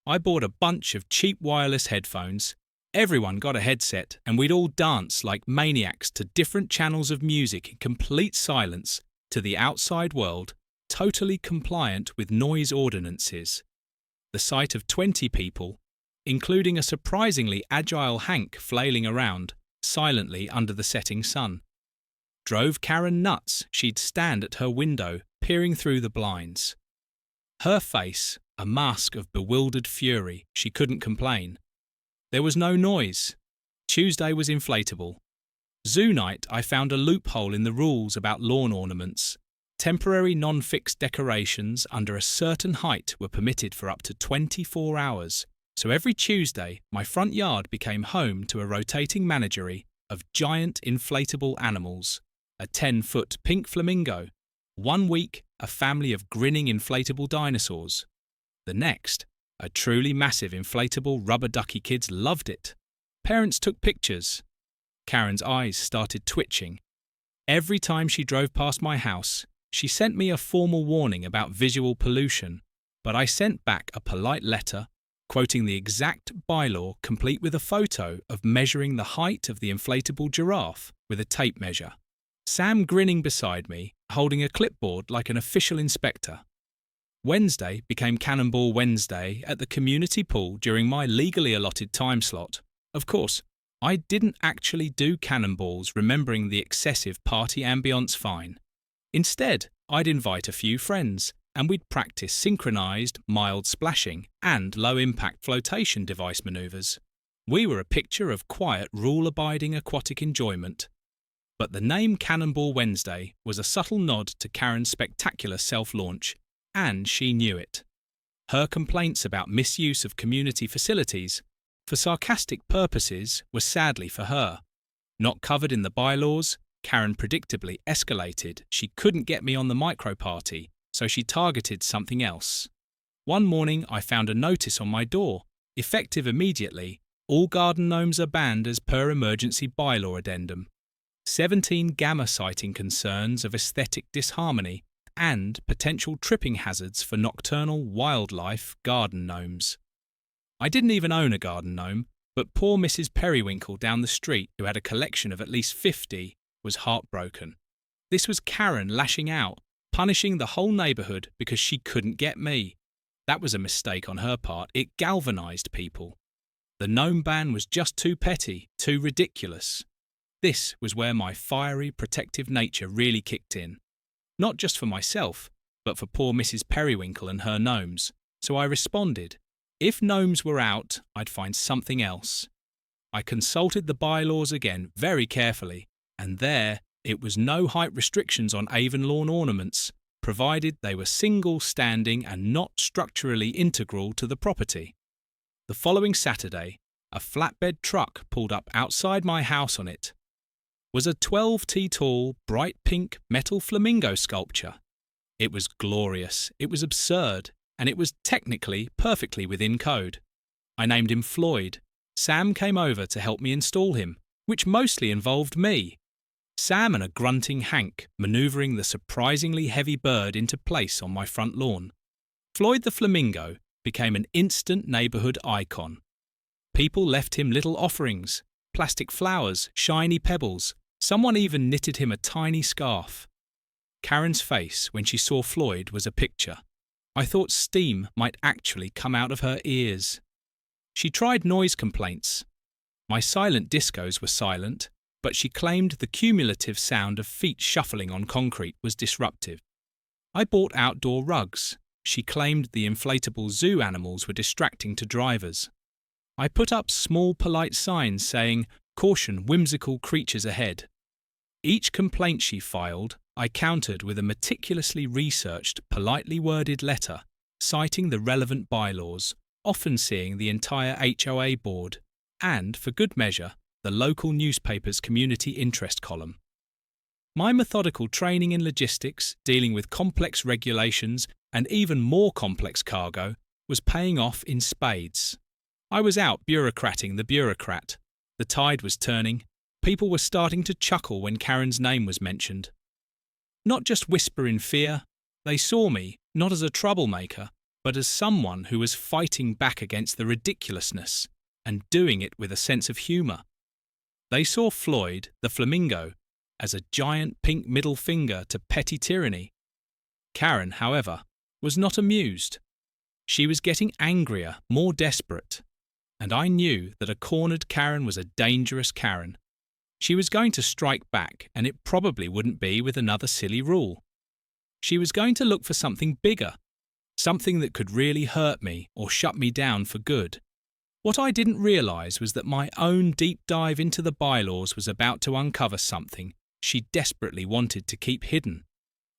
I bought a bunch of cheap wireless headphones. Everyone got a headset, and we'd all dance like maniacs to different channels of music in complete silence to the outside world, totally compliant with noise ordinances. The sight of 20 people, including a surprisingly agile Hank flailing around, silently under the setting sun, drove Karen nuts. She'd stand at her window, peering through the blinds. Her face, a mask of bewildered fury, she couldn't complain. There was no noise. Tuesday was inflatable. Zoo night, I found a loophole in the rules about lawn ornaments. Temporary non-fixed decorations under a certain height were permitted for up to 24 hours. So every Tuesday, my front yard became home to a rotating menagerie of giant inflatable animals. A 10-foot pink flamingo. 1 week, a family of grinning inflatable dinosaurs. The next, a truly massive inflatable rubber ducky. Kids loved it. Parents took pictures. Karen's eyes started twitching. Every time she drove past my house, she sent me a formal warning about visual pollution, but I sent back a polite letter quoting the exact bylaw, complete with a photo of measuring the height of the inflatable giraffe with a tape measure. Sam grinning beside me, holding a clipboard like an official inspector. Wednesday became Cannonball Wednesday at the community pool during my legally allotted time slot. Of course, I didn't actually do cannonballs, remembering the excessive party ambience fine. Instead, I'd invite a few friends, and we'd practice synchronized, mild splashing and low-impact flotation device maneuvers. We were a picture of quiet, rule-abiding aquatic enjoyment. But the name Cannonball Wednesday was a subtle nod to Karen's spectacular self-launch, and she knew it. Her complaints about misuse of community facilities, for sarcastic purposes, were sadly for her. Not covered in the bylaws, Karen predictably escalated. She couldn't get me on the micro-party, so she targeted something else. One morning I found a notice on my door, effective immediately: all garden gnomes are banned as per emergency bylaw addendum. 17 gamma sighting concerns of aesthetic disharmony and potential tripping hazards for nocturnal wildlife garden gnomes. I didn't even own a garden gnome, but poor Mrs. Periwinkle down the street, who had a collection of at least 50, was heartbroken. This was Karen lashing out, punishing the whole neighbourhood because she couldn't get me. That was a mistake on her part. It galvanised people. The gnome ban was just too petty, too ridiculous. This was where my fiery, protective nature really kicked in. Not just for myself, but for poor Mrs. Periwinkle and her gnomes. So I responded. If gnomes were out, I'd find something else. I consulted the bylaws again very carefully, and there it was no height restrictions on Avon lawn ornaments, provided they were single standing and not structurally integral to the property. The following Saturday, a flatbed truck pulled up outside my house. On it was a 12 T tall, bright pink metal flamingo sculpture. It was glorious, it was absurd, and it was technically perfectly within code. I named him Floyd. Sam came over to help me install him, which mostly involved me. Sam and a grunting Hank manoeuvring the surprisingly heavy bird into place on my front lawn. Floyd the flamingo became an instant neighbourhood icon. People left him little offerings, plastic flowers, shiny pebbles. Someone even knitted him a tiny scarf. Karen's face when she saw Floyd was a picture. I thought steam might actually come out of her ears. She tried noise complaints. My silent discos were silent, but she claimed the cumulative sound of feet shuffling on concrete was disruptive. I bought outdoor rugs. She claimed the inflatable zoo animals were distracting to drivers. I put up small polite signs saying, "Caution, whimsical creatures ahead." Each complaint she filed, I countered with a meticulously researched, politely worded letter, citing the relevant bylaws, often seeing the entire HOA board, and, for good measure, the local newspaper's community interest column. My methodical training in logistics, dealing with complex regulations and even more complex cargo, was paying off in spades. I was out bureaucrating the bureaucrat. The tide was turning. People were starting to chuckle when Karen's name was mentioned. Not just whisper in fear. They saw me, not as a troublemaker, but as someone who was fighting back against the ridiculousness and doing it with a sense of humour. They saw Floyd, the flamingo, as a giant pink middle finger to petty tyranny. Karen, however, was not amused. She was getting angrier, more desperate, and I knew that a cornered Karen was a dangerous Karen. She was going to strike back, and it probably wouldn't be with another silly rule. She was going to look for something bigger, something that could really hurt me or shut me down for good. What I didn't realise was that my own deep dive into the bylaws was about to uncover something she desperately wanted to keep hidden.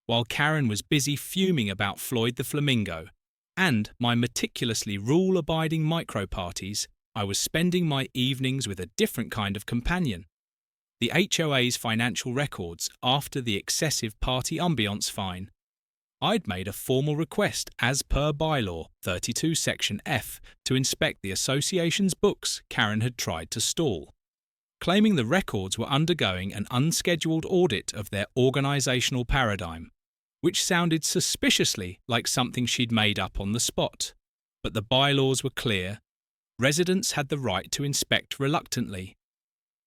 While Karen was busy fuming about Floyd the flamingo and my meticulously rule-abiding micro-parties, I was spending my evenings with a different kind of companion. The HOA's financial records after the excessive party ambience fine. I'd made a formal request as per bylaw 32 section F to inspect the association's books Karen had tried to stall, claiming the records were undergoing an unscheduled audit of their organisational paradigm, which sounded suspiciously like something she'd made up on the spot. But the bylaws were clear. Residents had the right to inspect reluctantly.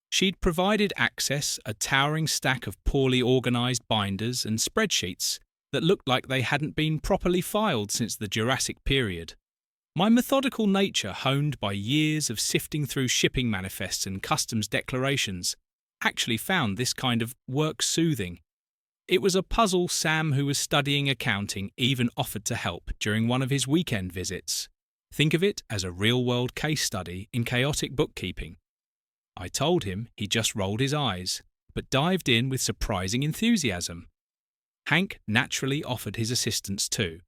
She'd provided access a towering stack of poorly organised binders and spreadsheets that looked like they hadn't been properly filed since the Jurassic period. My methodical nature, honed by years of sifting through shipping manifests and customs declarations, actually found this kind of work soothing. It was a puzzle Sam, who was studying accounting, even offered to help during one of his weekend visits. Think of it as a real-world case study in chaotic bookkeeping. I told him. He just rolled his eyes, but dived in with surprising enthusiasm. Hank naturally offered his assistance too.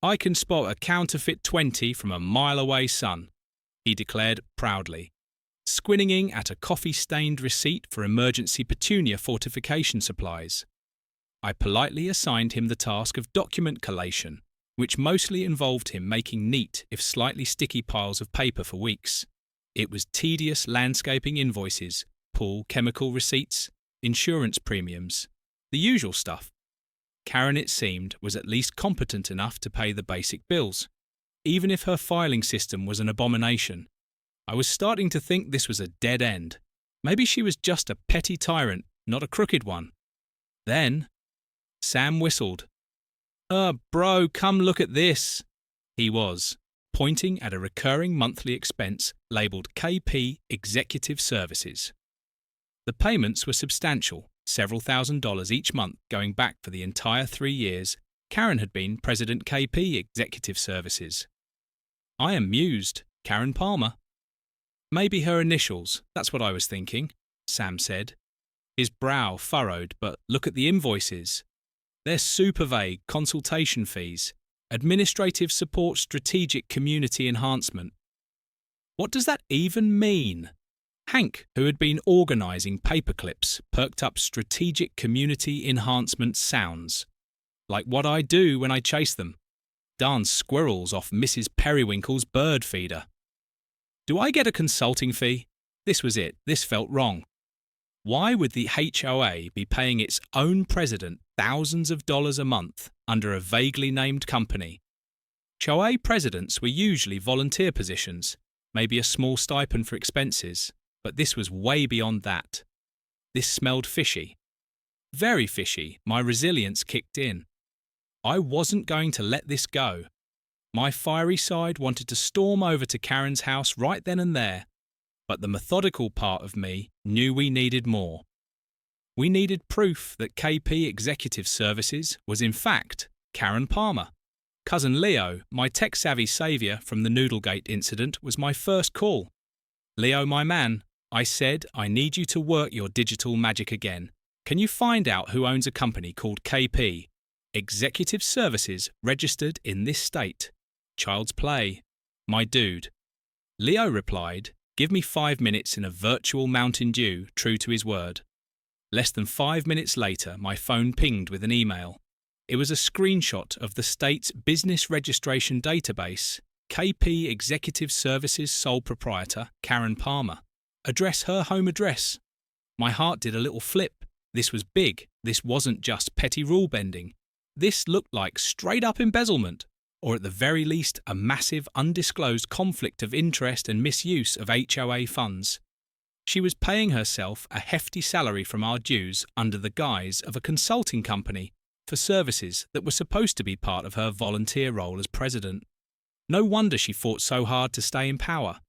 "I can spot a counterfeit 20 from a mile away, son," he declared proudly, squinting at a coffee-stained receipt for emergency petunia fortification supplies. I politely assigned him the task of document collation, which mostly involved him making neat, if slightly sticky, piles of paper for weeks. It was tedious landscaping invoices, pool chemical receipts, insurance premiums, the usual stuff. Karen, it seemed, was at least competent enough to pay the basic bills, even if her filing system was an abomination. I was starting to think this was a dead end. Maybe she was just a petty tyrant, not a crooked one. Then Sam whistled. Bro, come look at this." He was, pointing at a recurring monthly expense labelled KP Executive Services. The payments were substantial, several $1,000s each month going back for the entire 3 years Karen had been President KP Executive Services. I amused. Karen Palmer. "Maybe her initials, that's what I was thinking," Sam said. His brow furrowed. "But look at the invoices. They're super vague: consultation fees, administrative support, strategic community enhancement." What does that even mean? Hank, who had been organising paperclips, perked up. Strategic community enhancement sounds like what I do when I chase them. Darn squirrels off Mrs. Periwinkle's bird feeder. Do I get a consulting fee? This was it. This felt wrong. Why would the HOA be paying its own president thousands of dollars a month under a vaguely named company? HOA presidents were usually volunteer positions, maybe a small stipend for expenses, but this was way beyond that. This smelled fishy. Very fishy. My resilience kicked in. I wasn't going to let this go. My fiery side wanted to storm over to Karen's house right then and there, but the methodical part of me knew we needed more. We needed proof that KP Executive Services was in fact Karen Palmer. Cousin Leo, my tech-savvy saviour from the Noodlegate incident, was my first call. "Leo, my man," I said, "I need you to work your digital magic again. Can you find out who owns a company called KP Executive Services registered in this state? Child's play. My dude." Leo replied, "Give me 5 minutes in a virtual Mountain Dew," true to his word. Less than 5 minutes later, my phone pinged with an email. It was a screenshot of the state's business registration database. KP Executive Services sole proprietor, Karen Palmer. Address her home address. My heart did a little flip. This was big. This wasn't just petty rule bending. This looked like straight-up embezzlement, or at the very least a massive undisclosed conflict of interest and misuse of HOA funds. She was paying herself a hefty salary from our dues under the guise of a consulting company for services that were supposed to be part of her volunteer role as president. No wonder she fought so hard to stay in power.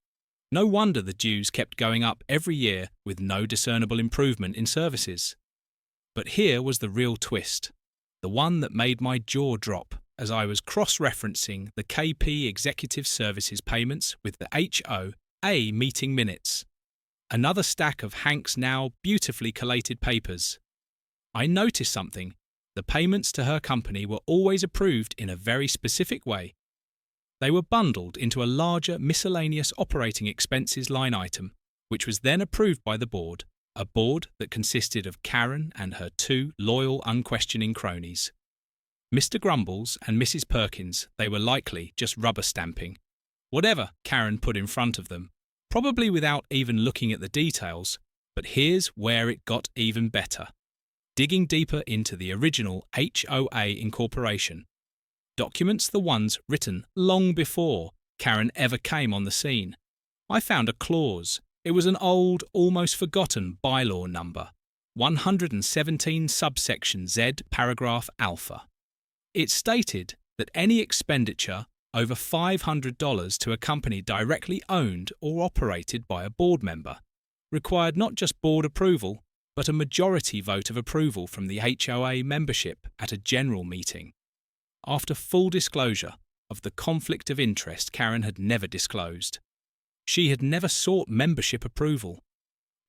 No wonder the dues kept going up every year with no discernible improvement in services. But here was the real twist, the one that made my jaw drop as I was cross-referencing the KP Executive Services payments with the HOA meeting minutes. Another stack of Hank's now beautifully collated papers. I noticed something. The payments to her company were always approved in a very specific way. They were bundled into a larger miscellaneous operating expenses line item, which was then approved by the board, a board that consisted of Karen and her 2 loyal, unquestioning cronies. Mr. Grumbles and Mrs. Perkins, they were likely just rubber stamping whatever Karen put in front of them, probably without even looking at the details. But here's where it got even better. Digging deeper into the original HOA incorporation. Documents, the ones written long before Karen ever came on the scene. I found a clause. It was an old, almost forgotten bylaw number, 117 subsection Z paragraph alpha. It stated that any expenditure over $500 to a company directly owned or operated by a board member required not just board approval, but a majority vote of approval from the HOA membership at a general meeting. After full disclosure of the conflict of interest Karen had never disclosed, she had never sought membership approval.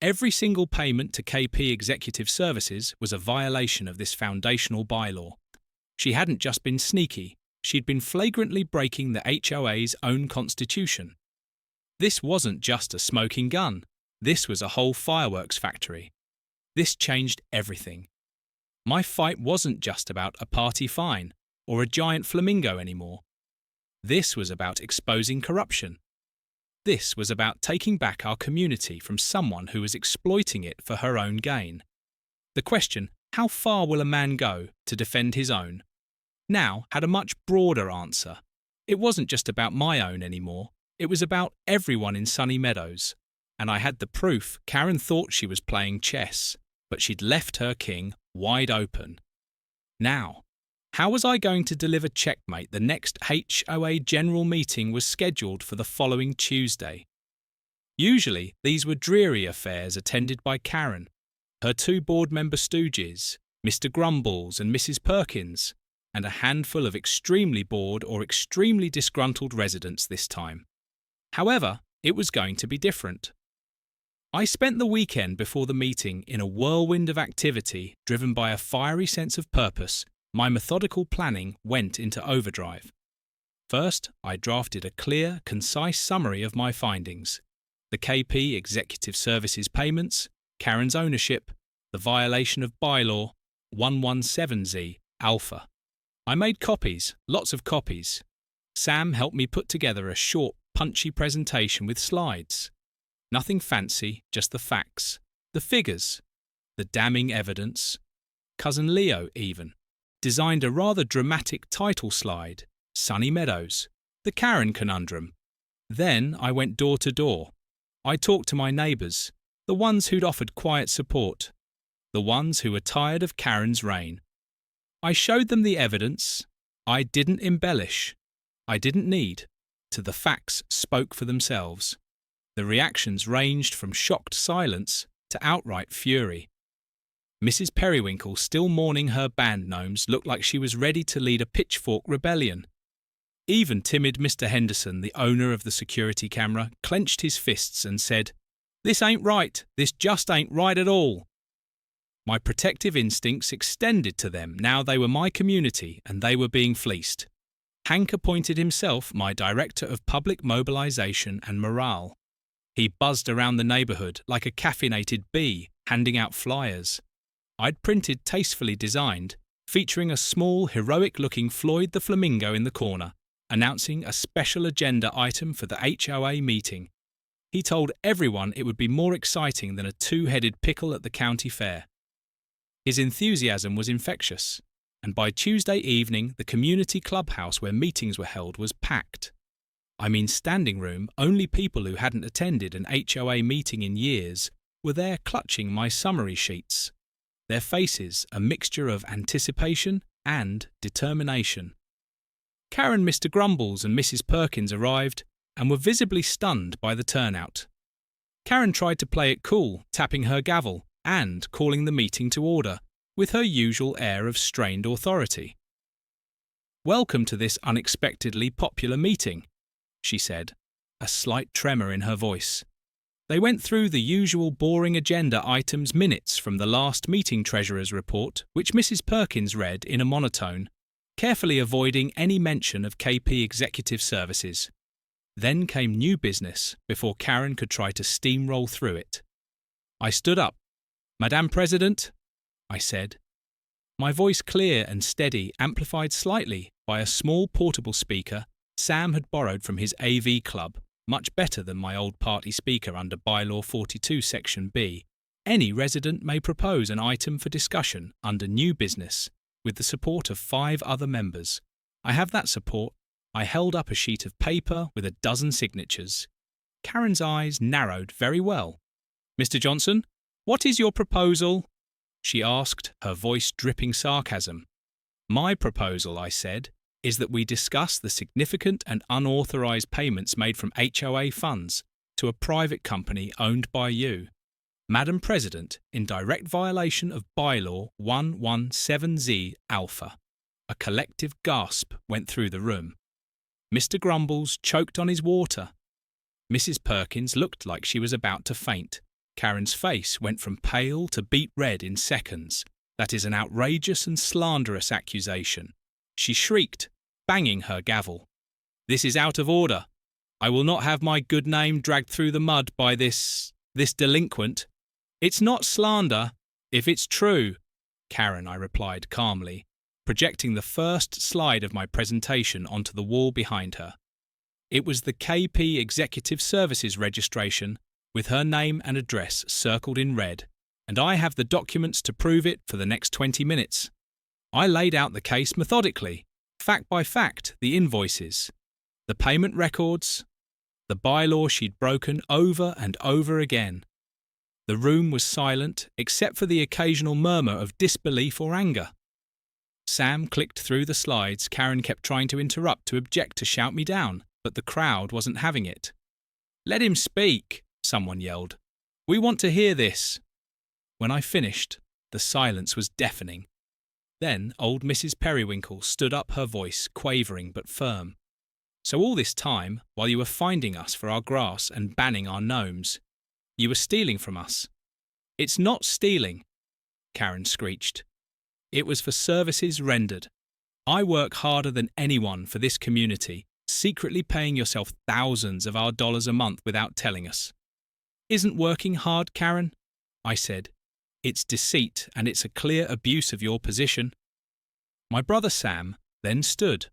Every single payment to KP Executive Services was a violation of this foundational bylaw. She hadn't just been sneaky, she'd been flagrantly breaking the HOA's own constitution. This wasn't just a smoking gun, this was a whole fireworks factory. This changed everything. My fight wasn't just about a party fine or a giant flamingo anymore. This was about exposing corruption. This was about taking back our community from someone who was exploiting it for her own gain. The question, how far will a man go to defend his own, now had a much broader answer. It wasn't just about my own anymore, it was about everyone in Sunny Meadows. And I had the proof Karen thought she was playing chess, but she'd left her king wide open. Now, how was I going to deliver checkmate? The next HOA general meeting was scheduled for the following Tuesday. Usually, these were dreary affairs attended by Karen, her two board member stooges, Mr. Grumbles and Mrs. Perkins, and a handful of extremely bored or extremely disgruntled residents this time. However, it was going to be different. I spent the weekend before the meeting in a whirlwind of activity driven by a fiery sense of purpose. My methodical planning went into overdrive. First, I drafted a clear, concise summary of my findings: the KP Executive Services payments, Karen's ownership, the violation of bylaw 117Z Alpha. I made copies, lots of copies. Sam helped me put together a short, punchy presentation with slides. Nothing fancy, just the facts, the figures, the damning evidence. Cousin Leo even designed a rather dramatic title slide, Sunny Meadows, the Karen Conundrum. Then I went door to door. I talked to my neighbours, the ones who'd offered quiet support, the ones who were tired of Karen's reign. I showed them the evidence. I didn't embellish. I didn't need to. The facts spoke for themselves. The reactions ranged from shocked silence to outright fury. Mrs. Periwinkle, still mourning her band gnomes, looked like she was ready to lead a pitchfork rebellion. Even timid Mr. Henderson, the owner of the security camera, clenched his fists and said, "This ain't right. This just ain't right at all." My protective instincts extended to them. Now they were my community and they were being fleeced. Hank appointed himself my director of public mobilization and morale. He buzzed around the neighborhood like a caffeinated bee, handing out flyers. I'd printed tastefully designed, featuring a small, heroic-looking Floyd the Flamingo in the corner, announcing a special agenda item for the HOA meeting. He told everyone it would be more exciting than a two-headed pickle at the county fair. His enthusiasm was infectious, and by Tuesday evening the community clubhouse where meetings were held was packed. I mean standing room, only people who hadn't attended an HOA meeting in years were there clutching my summary sheets. Their faces a mixture of anticipation and determination. Karen, Mr. Grumbles and Mrs. Perkins arrived and were visibly stunned by the turnout. Karen tried to play it cool, tapping her gavel and calling the meeting to order with her usual air of strained authority. "Welcome to this unexpectedly popular meeting," she said, a slight tremor in her voice. They went through the usual boring agenda items, minutes from the last meeting treasurer's report, which Mrs. Perkins read in a monotone, carefully avoiding any mention of KP Executive Services. Then came new business before Karen could try to steamroll through it. I stood up. "Madame President," I said. My voice clear and steady, amplified slightly by a small portable speaker Sam had borrowed from his AV club, much better than my old party speaker under Bylaw 42 Section B. Any resident may propose an item for discussion under new business with the support of 5 other members. I have that support. I held up a sheet of paper with a dozen signatures. Karen's eyes narrowed very well. "Mr. Johnson, what is your proposal?" she asked, her voice dripping sarcasm. My proposal, I said, is that we discuss the significant and unauthorised payments made from HOA funds to a private company owned by you. Madam President, in direct violation of Bylaw 117Z Alpha. A collective gasp went through the room. Mr. Grumbles choked on his water. Mrs. Perkins looked like she was about to faint. Karen's face went from pale to beet red in seconds. That is an outrageous and slanderous accusation. She shrieked, banging her gavel. This is out of order. I will not have my good name dragged through the mud by this delinquent. It's not slander, if it's true. Karen, I replied calmly, projecting the first slide of my presentation onto the wall behind her. It was the KP Executive Services registration with her name and address circled in red, and I have the documents to prove it for the next 20 minutes. I laid out the case methodically, fact by fact, the invoices, the payment records, the bylaw she'd broken over and over again. The room was silent except for the occasional murmur of disbelief or anger. Sam clicked through the slides. Karen kept trying to interrupt, to object, to shout me down, but the crowd wasn't having it. Let him speak, someone yelled. We want to hear this. When I finished, the silence was deafening. Then old Mrs. Periwinkle stood up, her voice quavering but firm. So all this time, while you were finding us for our grass and banning our gnomes, you were stealing from us. It's not stealing, Karen screeched. It was for services rendered. I work harder than anyone for this community, secretly paying yourself thousands of our dollars a month without telling us. Isn't working hard, Karen? I said. It's deceit, and it's a clear abuse of your position. My brother Sam then stood.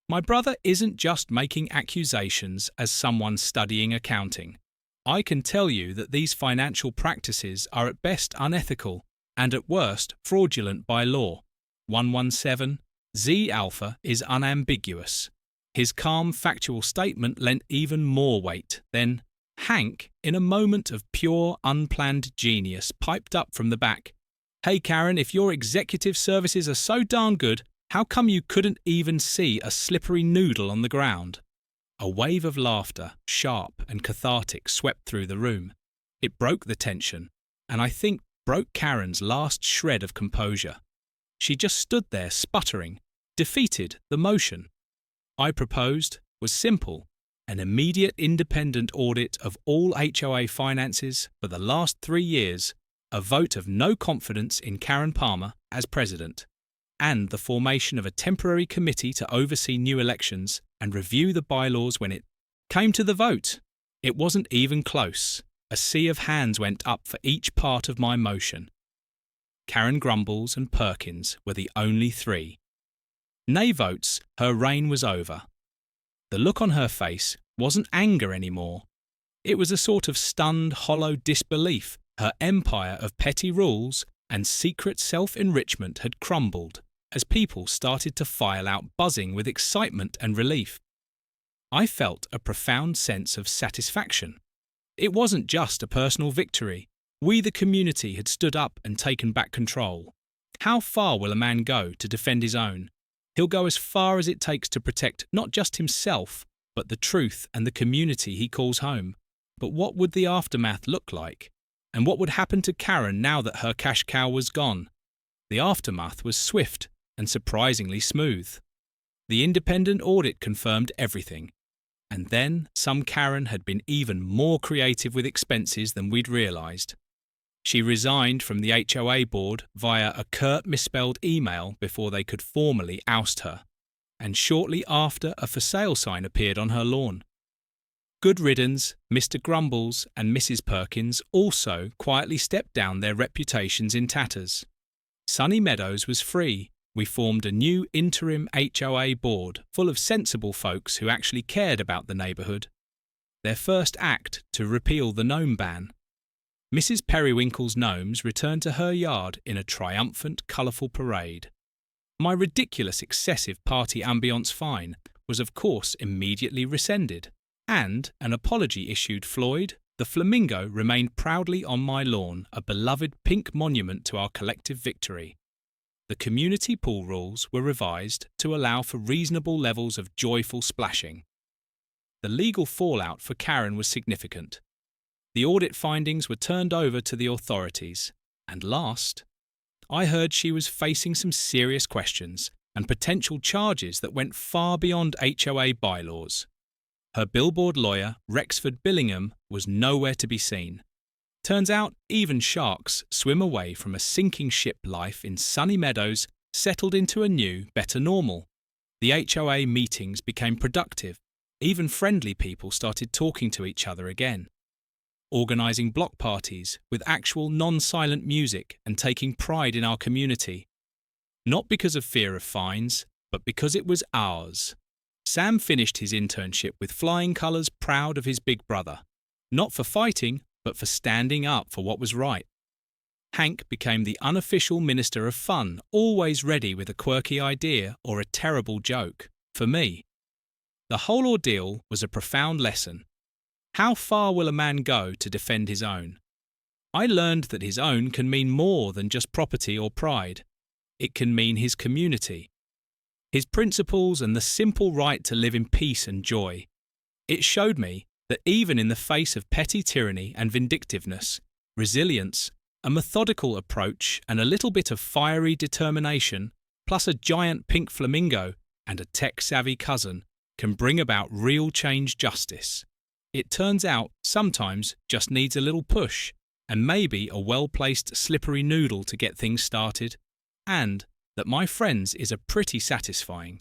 My brother isn't just making accusations as someone studying accounting. I can tell you that these financial practices are at best unethical and at worst fraudulent by law. 117 Z Alpha is unambiguous. His calm, factual statement lent even more weight. Then Hank, in a moment of pure, unplanned genius, piped up from the back. Hey Karen, if your executive services are so darn good, how come you couldn't even see a slippery noodle on the ground? A wave of laughter, sharp and cathartic, swept through the room. It broke the tension, and I think broke Karen's last shred of composure. She just stood there sputtering, defeated the motion. I proposed was simple, an immediate independent audit of all HOA finances for the last 3 years, a vote of no confidence in Karen Palmer as president, and the formation of a temporary committee to oversee new elections and review the bylaws when it came to the vote. It wasn't even close. A sea of hands went up for each part of my motion. Karen Grumbles and Perkins were the only 3. Nay votes, her reign was over. The look on her face wasn't anger anymore. It was a sort of stunned, hollow disbelief. Her empire of petty rules and secret self-enrichment had crumbled as people started to file out, buzzing with excitement and relief. I felt a profound sense of satisfaction. It wasn't just a personal victory. We, the community, had stood up and taken back control. How far will a man go to defend his own? He'll go as far as it takes to protect not just himself, but the truth and the community he calls home. But what would the aftermath look like? And what would happen to Karen now that her cash cow was gone? The aftermath was swift and surprisingly smooth. The independent audit confirmed everything. And then some Karen had been even more creative with expenses than we'd realised. She resigned from the HOA board via a curt misspelled email before they could formally oust her, and shortly after a for sale sign appeared on her lawn. Good riddance, Mr. Grumbles and Mrs. Perkins also quietly stepped down, their reputations in tatters. Sunny Meadows was free. We formed a new interim HOA board full of sensible folks who actually cared about the neighbourhood. Their first act to repeal the gnome ban. Mrs. Periwinkle's gnomes returned to her yard in a triumphant, colourful parade. My ridiculous, excessive party ambience fine was of course immediately rescinded, and an apology issued. Floyd, the flamingo, remained proudly on my lawn, a beloved pink monument to our collective victory. the community pool rules were revised to allow for reasonable levels of joyful splashing. The legal fallout for Karen was significant. The audit findings were turned over to the authorities, and last, I heard she was facing some serious questions and potential charges that went far beyond HOA bylaws. Her billboard lawyer, Rexford Billingham, was nowhere to be seen. Turns out even sharks swim away from a sinking ship life in sunny meadows, settled into a new, better normal. The HOA meetings became productive. Even friendly people started talking to each other again. Organising block parties with actual non-silent music and taking pride in our community. Not because of fear of fines, but because it was ours. Sam finished his internship with flying colours, proud of his big brother. Not for fighting, but for standing up for what was right. Hank became the unofficial Minister of Fun, always ready with a quirky idea or a terrible joke, for me. The whole ordeal was a profound lesson. How far will a man go to defend his own? I learned that his own can mean more than just property or pride. It can mean his community, his principles and the simple right to live in peace and joy. It showed me that even in the face of petty tyranny and vindictiveness, resilience, a methodical approach and a little bit of fiery determination, plus a giant pink flamingo and a tech-savvy cousin, can bring about real change justice. It turns out sometimes just needs a little push and maybe a well-placed slippery noodle to get things started, and that my friends is a pretty satisfying